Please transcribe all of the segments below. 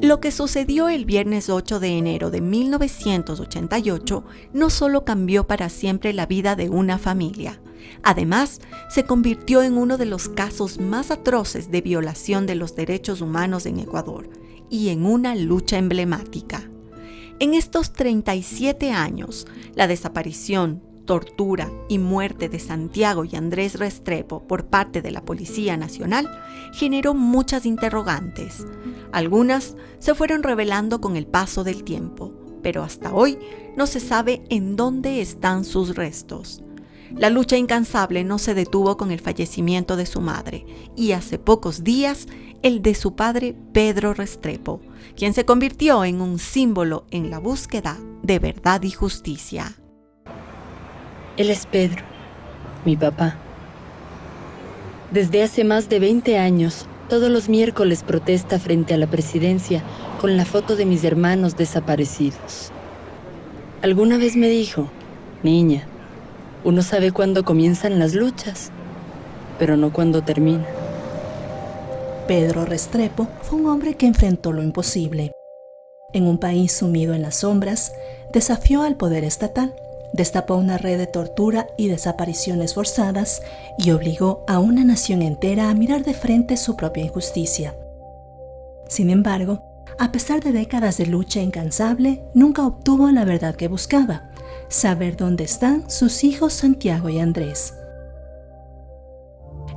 Lo que sucedió el viernes 8 de enero de 1988 no solo cambió para siempre la vida de una familia, además se convirtió en uno de los casos más atroces de violación de los derechos humanos en Ecuador y en una lucha emblemática. En estos 37 años, la desaparición, tortura y muerte de Santiago y Andrés Restrepo por parte de la Policía Nacional generó muchas interrogantes. Algunas se fueron revelando con el paso del tiempo, pero hasta hoy no se sabe en dónde están sus restos. La lucha incansable no se detuvo con el fallecimiento de su madre y hace pocos días el de su padre Pedro Restrepo, quien se convirtió en un símbolo en la búsqueda de verdad y justicia. Él es Pedro, mi papá. Desde hace más de 20 años, todos los miércoles protesta frente a la presidencia con la foto de mis hermanos desaparecidos. Alguna vez me dijo, niña, uno sabe cuándo comienzan las luchas, pero no cuándo termina. Pedro Restrepo fue un hombre que enfrentó lo imposible. En un país sumido en las sombras, desafió al poder estatal, destapó una red de tortura y desapariciones forzadas y obligó a una nación entera a mirar de frente su propia injusticia. Sin embargo, a pesar de décadas de lucha incansable, nunca obtuvo la verdad que buscaba: saber dónde están sus hijos Santiago y Andrés.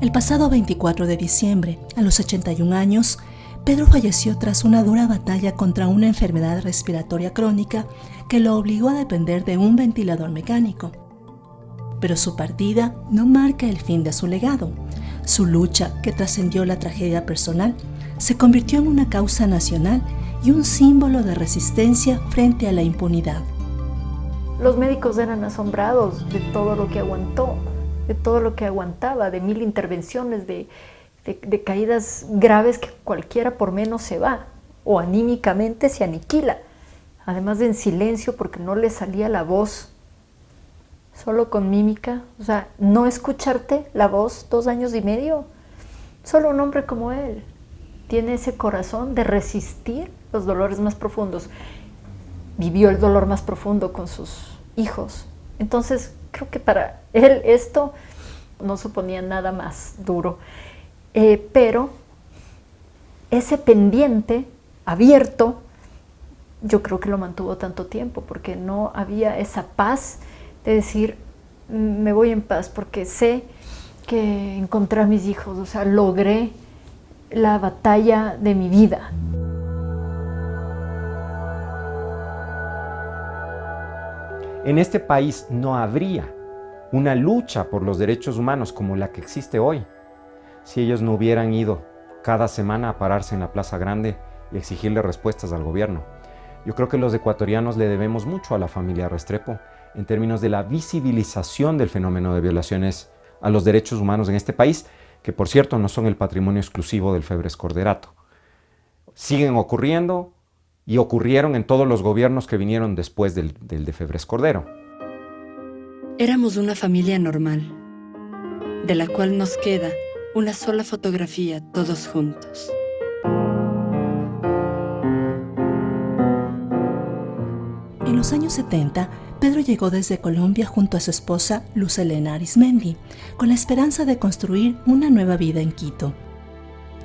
El pasado 24 de diciembre, a los 81 años, Pedro falleció tras una dura batalla contra una enfermedad respiratoria crónica que lo obligó a depender de un ventilador mecánico. Pero su partida no marca el fin de su legado. Su lucha, que trascendió la tragedia personal, se convirtió en una causa nacional y un símbolo de resistencia frente a la impunidad. Los médicos eran asombrados de todo lo que aguantó, de todo lo que aguantaba, de 1000 intervenciones, de caídas graves que cualquiera por menos se va, o anímicamente se aniquila, además de en silencio porque no le salía la voz, solo con mímica, o sea, no escucharte la voz 2 años y medio, solo un hombre como él tiene ese corazón de resistir los dolores más profundos, vivió el dolor más profundo con sus hijos, entonces creo que para él esto no suponía nada más duro. Pero ese pendiente abierto, yo creo que lo mantuvo tanto tiempo, porque no había esa paz de decir, me voy en paz, porque sé que encontré a mis hijos, o sea, logré la batalla de mi vida. En este país no habría una lucha por los derechos humanos como la que existe hoy si ellos no hubieran ido cada semana a pararse en la Plaza Grande y exigirle respuestas al gobierno. Yo creo que los ecuatorianos le debemos mucho a la familia Restrepo en términos de la visibilización del fenómeno de violaciones a los derechos humanos en este país, que por cierto no son el patrimonio exclusivo del Febres Corderato. Siguen ocurriendo y ocurrieron en todos los gobiernos que vinieron después del de Febres Cordero. Éramos una familia normal, de la cual nos queda una sola fotografía todos juntos. En los años 70, Pedro llegó desde Colombia junto a su esposa Luz Helena Arismendi, con la esperanza de construir una nueva vida en Quito.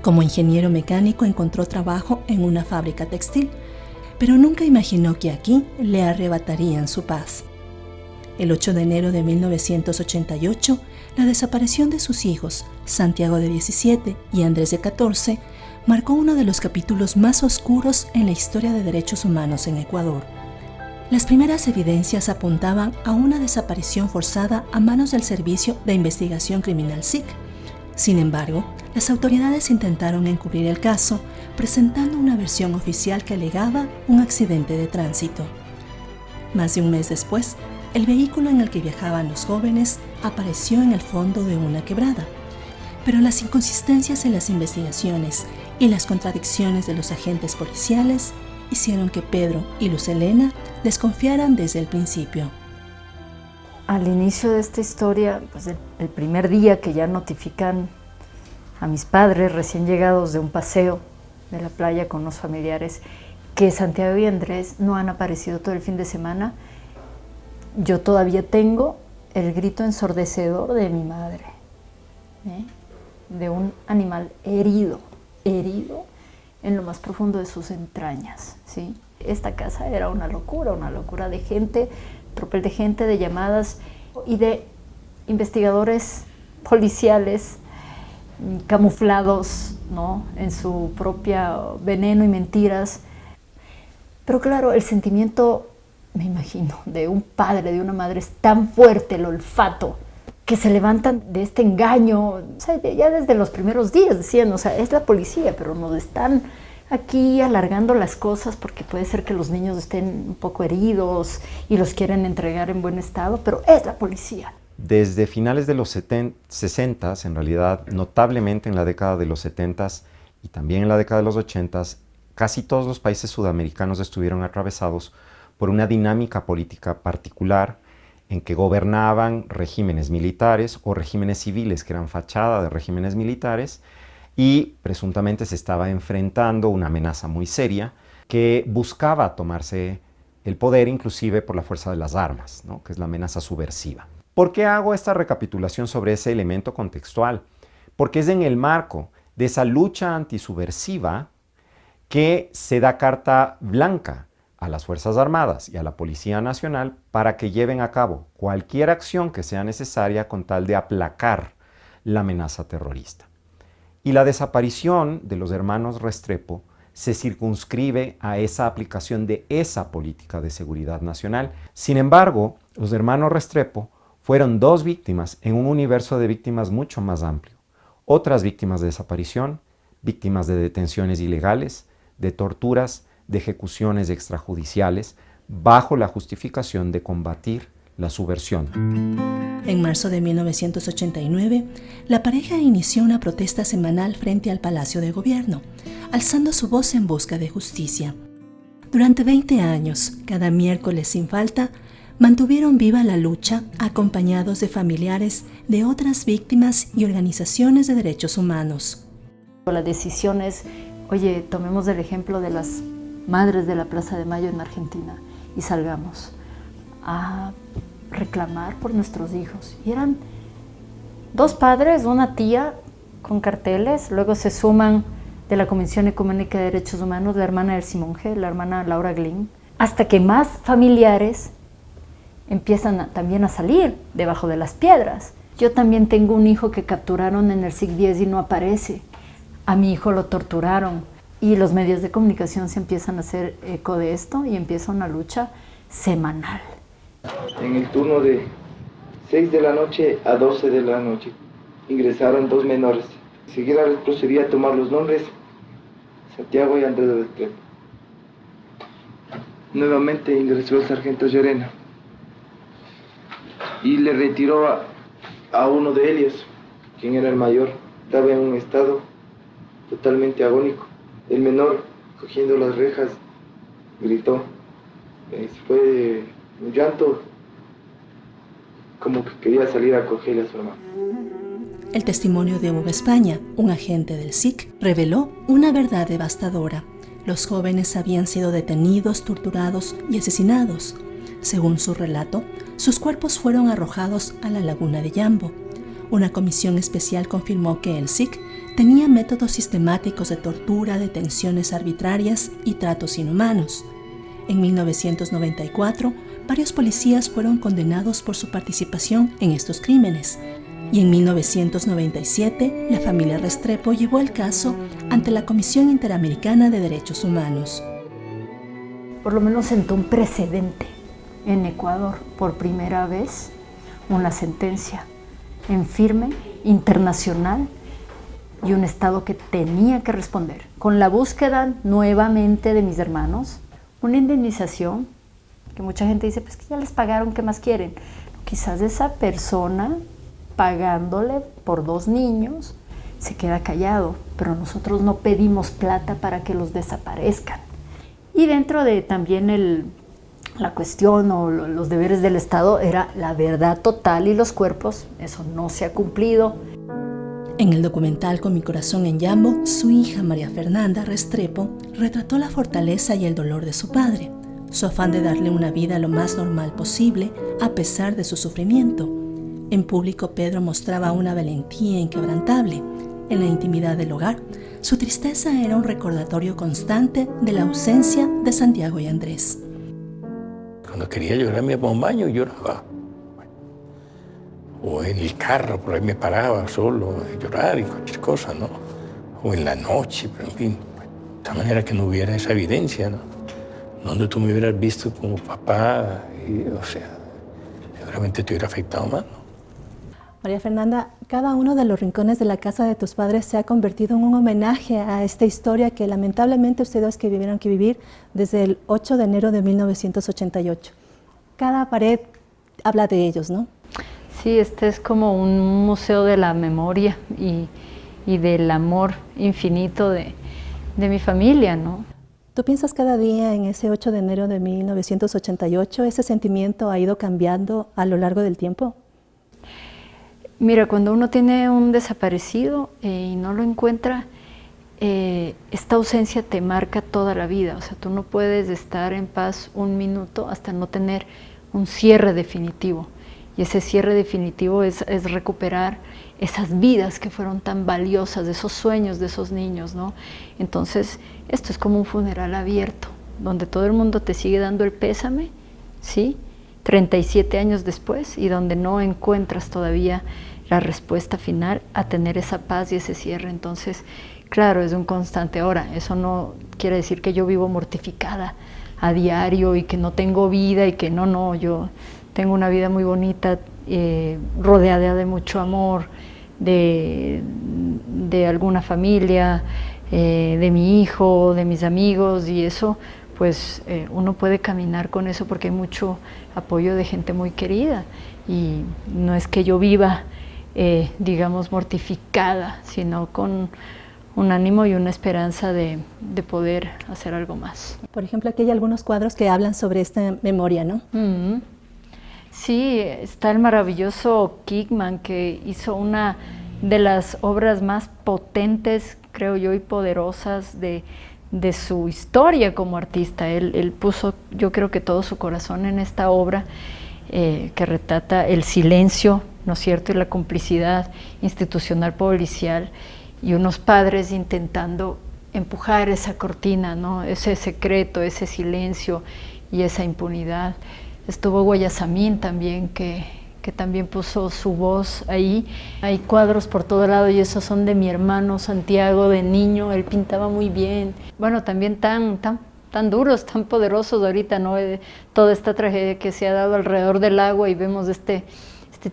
Como ingeniero mecánico encontró trabajo en una fábrica textil, pero nunca imaginó que aquí le arrebatarían su paz. El 8 de enero de 1988, la desaparición de sus hijos, Santiago de 17 y Andrés de 14, marcó uno de los capítulos más oscuros en la historia de derechos humanos en Ecuador. Las primeras evidencias apuntaban a una desaparición forzada a manos del Servicio de Investigación Criminal SIC. Sin embargo, las autoridades intentaron encubrir el caso, presentando una versión oficial que alegaba un accidente de tránsito. Más de un mes después, el vehículo en el que viajaban los jóvenes apareció en el fondo de una quebrada. Pero las inconsistencias en las investigaciones y las contradicciones de los agentes policiales hicieron que Pedro y Luz Helena desconfiaran desde el principio. Al inicio de esta historia, pues el primer día que ya notifican a mis padres recién llegados de un paseo, de la playa con unos familiares que Santiago y Andrés no han aparecido todo el fin de semana. Yo todavía tengo el grito ensordecedor de mi madre, de un animal herido en lo más profundo de sus entrañas, ¿sí? Esta casa era una locura de gente, tropel de gente, de llamadas y de investigadores policiales camuflados, ¿no?, en su propia veneno y mentiras. Pero claro, el sentimiento, me imagino, de un padre, de una madre es tan fuerte, el olfato, que se levantan de este engaño, o sea, ya desde los primeros días decían, o sea, es la policía, pero nos están aquí alargando las cosas porque puede ser que los niños estén un poco heridos y los quieren entregar en buen estado, pero es la policía. Desde finales de los 60, en realidad, notablemente en la década de los 70 y también en la década de los 80, casi todos los países sudamericanos estuvieron atravesados por una dinámica política particular en que gobernaban regímenes militares o regímenes civiles que eran fachada de regímenes militares, y presuntamente se estaba enfrentando una amenaza muy seria que buscaba tomarse el poder inclusive por la fuerza de las armas, ¿no?, que es la amenaza subversiva. ¿Por qué hago esta recapitulación sobre ese elemento contextual? Porque es en el marco de esa lucha antisubversiva que se da carta blanca a las Fuerzas Armadas y a la Policía Nacional para que lleven a cabo cualquier acción que sea necesaria con tal de aplacar la amenaza terrorista. Y la desaparición de los hermanos Restrepo se circunscribe a esa aplicación de esa política de seguridad nacional. Sin embargo, los hermanos Restrepo fueron dos víctimas en un universo de víctimas mucho más amplio. Otras víctimas de desaparición, víctimas de detenciones ilegales, de torturas, de ejecuciones extrajudiciales, bajo la justificación de combatir la subversión. En marzo de 1989, la pareja inició una protesta semanal frente al Palacio de Gobierno, alzando su voz en busca de justicia. Durante 20 años, cada miércoles sin falta, mantuvieron viva la lucha acompañados de familiares de otras víctimas y organizaciones de derechos humanos. La decisión es, oye, tomemos el ejemplo de las madres de la Plaza de Mayo en Argentina y salgamos a reclamar por nuestros hijos. Y eran dos padres, una tía con carteles, luego se suman de la Comisión Ecuménica de Derechos Humanos la hermana del Simonje, la hermana Laura Glynn, hasta que más familiares empiezan también a salir debajo de las piedras. Yo también tengo un hijo que capturaron en el SIC 10 y no aparece. A mi hijo lo torturaron. Y los medios de comunicación se empiezan a hacer eco de esto y empieza una lucha semanal. En el turno de 6 de la noche a 12 de la noche ingresaron dos menores. Enseguida les procedí a tomar los nombres: Santiago y Andrés Restrepo. Nuevamente ingresó el sargento Llorena y le retiró a uno de ellos, quien era el mayor. Estaba en un estado totalmente agónico. El menor, cogiendo las rejas, gritó. Fue un llanto, como que quería salir a cogerle a su hermano. El testimonio de Hugo España, un agente del SIC, reveló una verdad devastadora. Los jóvenes habían sido detenidos, torturados y asesinados. Según su relato, sus cuerpos fueron arrojados a la laguna de Yambo. Una comisión especial confirmó que el SIC tenía métodos sistemáticos de tortura, detenciones arbitrarias y tratos inhumanos. En 1994, varios policías fueron condenados por su participación en estos crímenes. Y en 1997, la familia Restrepo llevó el caso ante la Comisión Interamericana de Derechos Humanos. Por lo menos sentó un precedente en Ecuador, por primera vez, una sentencia en firme, internacional, y un Estado que tenía que responder con la búsqueda nuevamente de mis hermanos, una indemnización que mucha gente dice, pues que ya les pagaron, ¿qué más quieren? Quizás esa persona pagándole por dos niños se queda callado, pero nosotros no pedimos plata para que los desaparezcan. Y dentro de también la cuestión o los deberes del Estado era la verdad total y los cuerpos, eso no se ha cumplido. En el documental Con mi corazón en Yambo, su hija María Fernanda Restrepo retrató la fortaleza y el dolor de su padre, su afán de darle una vida lo más normal posible a pesar de su sufrimiento. En público, Pedro mostraba una valentía inquebrantable. En la intimidad del hogar, su tristeza era un recordatorio constante de la ausencia de Santiago y Andrés. Cuando quería llorar me iba a un baño y lloraba. O en el carro, por ahí me paraba solo a llorar y cualquier cosa, ¿no? O en la noche, pero en fin. De tal manera que no hubiera esa evidencia, ¿no? Donde tú me hubieras visto como papá, o sea, seguramente te hubiera afectado más, ¿no? María Fernanda, cada uno de los rincones de la casa de tus padres se ha convertido en un homenaje a esta historia que lamentablemente ustedes que vivieron que vivir desde el 8 de enero de 1988. Cada pared habla de ellos, ¿no? Sí, este es como un museo de la memoria y del amor infinito de mi familia, ¿no? ¿Tú piensas cada día en ese 8 de enero de 1988? ¿Ese sentimiento ha ido cambiando a lo largo del tiempo? Mira, cuando uno tiene un desaparecido y no lo encuentra, esta ausencia te marca toda la vida. O sea, tú no puedes estar en paz un minuto hasta no tener un cierre definitivo. Y ese cierre definitivo es recuperar esas vidas que fueron tan valiosas, esos sueños de esos niños, ¿no? Entonces, esto es como un funeral abierto, donde todo el mundo te sigue dando el pésame, ¿sí? 37 años después, y donde no encuentras todavía la respuesta final a tener esa paz y ese cierre. Entonces, claro, es un constante. Ahora, eso no quiere decir que yo vivo mortificada a diario y que no tengo vida y que no, yo tengo una vida muy bonita, rodeada de mucho amor, de alguna familia, de mi hijo, de mis amigos, y eso, pues uno puede caminar con eso porque hay mucho apoyo de gente muy querida. Y no es que yo viva, digamos, mortificada, sino con un ánimo y una esperanza de poder hacer algo más. Por ejemplo, aquí hay algunos cuadros que hablan sobre esta memoria, ¿no? Mm-hmm. Sí, está el maravilloso Kickman, que hizo una de las obras más potentes, creo yo, y poderosas de su historia como artista. Él puso, yo creo que todo su corazón en esta obra, que retrata el silencio, ¿no es cierto?, y la complicidad institucional policial, y unos padres intentando empujar esa cortina, ¿no?, ese secreto, ese silencio y esa impunidad. Estuvo Guayasamín también, que también puso su voz ahí. Hay cuadros por todo lado y esos son de mi hermano Santiago, de niño. Él pintaba muy bien. Bueno, también tan duros, tan poderosos ahorita, ¿no? Toda esta tragedia que se ha dado alrededor del agua, y vemos este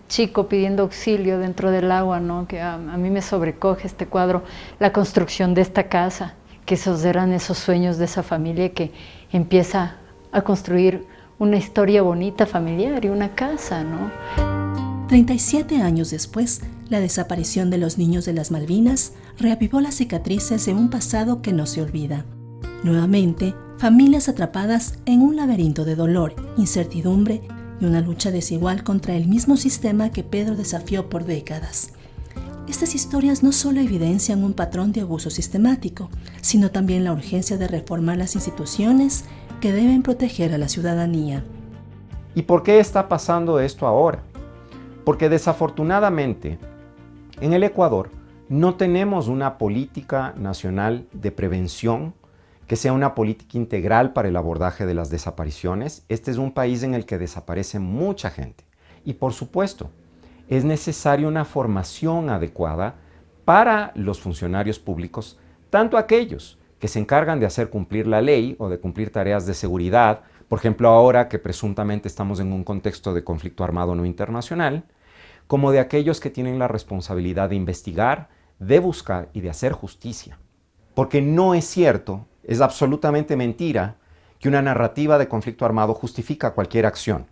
chico pidiendo auxilio dentro del agua, ¿no? Que a mí me sobrecoge este cuadro, la construcción de esta casa, que esos eran esos sueños de esa familia que empieza a construir una historia bonita familiar y una casa, ¿no? 37 años después, la desaparición de los niños de las Malvinas reavivó las cicatrices de un pasado que no se olvida. Nuevamente, familias atrapadas en un laberinto de dolor, incertidumbre y una lucha desigual contra el mismo sistema que Pedro desafió por décadas. Estas historias no solo evidencian un patrón de abuso sistemático, sino también la urgencia de reformar las instituciones que deben proteger a la ciudadanía. ¿Y por qué está pasando esto ahora? Porque desafortunadamente, en el Ecuador no tenemos una política nacional de prevención que sea una política integral para el abordaje de las desapariciones. Este es un país en el que desaparece mucha gente. Y por supuesto, es necesaria una formación adecuada para los funcionarios públicos, tanto aquellos que se encargan de hacer cumplir la ley o de cumplir tareas de seguridad, por ejemplo ahora que presuntamente estamos en un contexto de conflicto armado no internacional, como de aquellos que tienen la responsabilidad de investigar, de buscar y de hacer justicia. Porque no es cierto, es absolutamente mentira, que una narrativa de conflicto armado justifica cualquier acción.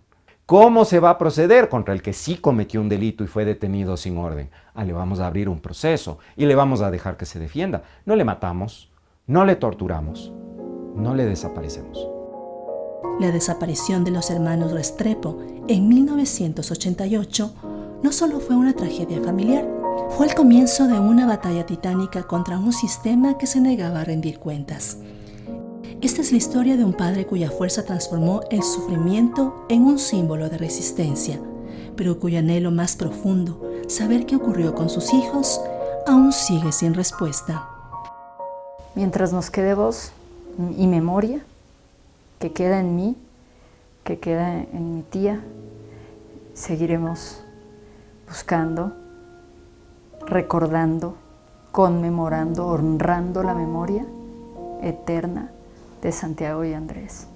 ¿Cómo se va a proceder contra el que sí cometió un delito y fue detenido sin orden? Le vamos a abrir un proceso y le vamos a dejar que se defienda. No le matamos, no le torturamos, no le desaparecemos. La desaparición de los hermanos Restrepo en 1988 no solo fue una tragedia familiar, Fue el comienzo de una batalla titánica contra un sistema que se negaba a rendir cuentas. Esta es la historia de un padre cuya fuerza transformó el sufrimiento en un símbolo de resistencia, pero cuyo anhelo más profundo, saber qué ocurrió con sus hijos, aún sigue sin respuesta. Mientras nos quede voz y memoria, que queda en mí, que queda en mi tía, seguiremos buscando, recordando, conmemorando, honrando la memoria eterna de Santiago y Andrés.